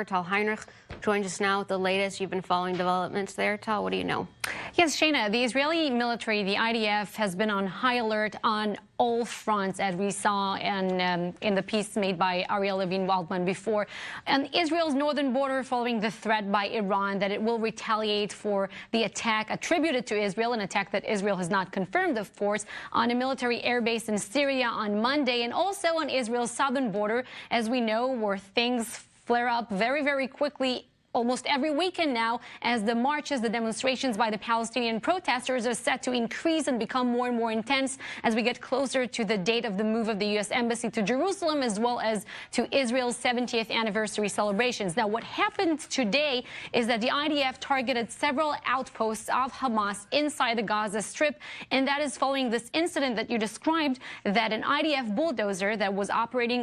Tal Heinrich joins us now with the latest. You've been following developments there. Tal, what do you know? Yes, Shayna, the Israeli military, the IDF, has been on high alert on all fronts, as we saw in the piece made by Ariel Levine-Waldman before. On Israel's northern border, following the threat by Iran that it will retaliate for the attack attributed to Israel, an attack that Israel has not confirmed, of course, on a military airbase in Syria on Monday, and also on Israel's southern border, as we know, where things flare up very, very quickly almost every weekend now, as the marches, the demonstrations by the Palestinian protesters are set to increase and become more and more intense as we get closer to the date of the move of the U.S. Embassy to Jerusalem, as well as to Israel's 70th anniversary celebrations. Now, what happened today is that the IDF targeted several outposts of Hamas inside the Gaza Strip, and that is following this incident that you described, that an IDF bulldozer that was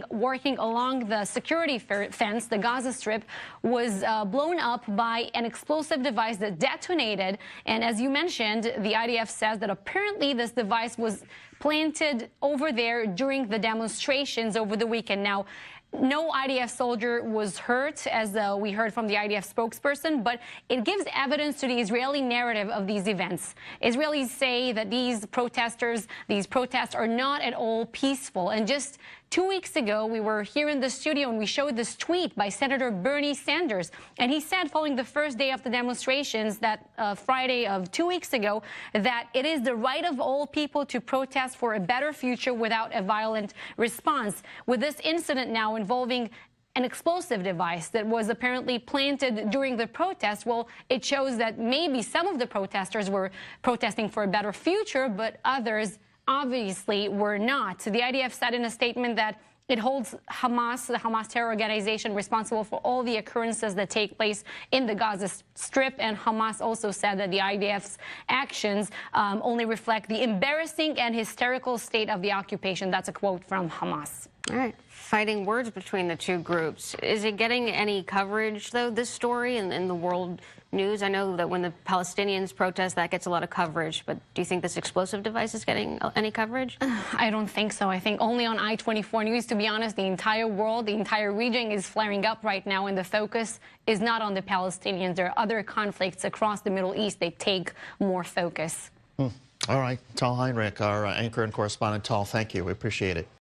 working along the security fence, the Gaza Strip, was blown up by an explosive device that detonated. And as you mentioned, the IDF says that apparently this device was planted over there during the demonstrations over the weekend. Now, no IDF soldier was hurt, as we heard from the IDF spokesperson, but it gives evidence to the Israeli narrative of these events. Israelis say that these protests are not at all peaceful. And just 2 weeks ago, we were here in the studio and we showed this tweet by Senator Bernie Sanders. And he said, following the first day of the demonstrations, that Friday of 2 weeks ago, that it is the right of all people to protest for a better future without a violent response. With this incident now involving an explosive device that was apparently planted during the protest, well, it shows that maybe some of the protesters were protesting for a better future, but others obviously were not. The IDF said in a statement that it holds Hamas, the Hamas terror organization, responsible for all the occurrences that take place in the Gaza Strip. And Hamas also said that the IDF's actions only reflect the embarrassing and hysterical state of the occupation. That's a quote from Hamas. All right. Fighting words between the two groups. Is it getting any coverage, though, this story in the world news? I know that when the Palestinians protest, that gets a lot of coverage. But do you think this explosive device is getting any coverage? I don't think so. I think only on I-24 News, to be honest. The entire world, the entire region is flaring up right now, and the focus is not on the Palestinians. There are other conflicts across the Middle East. They take more focus. All right. Tal Heinrich, our anchor and correspondent. Tal, thank you. We appreciate it.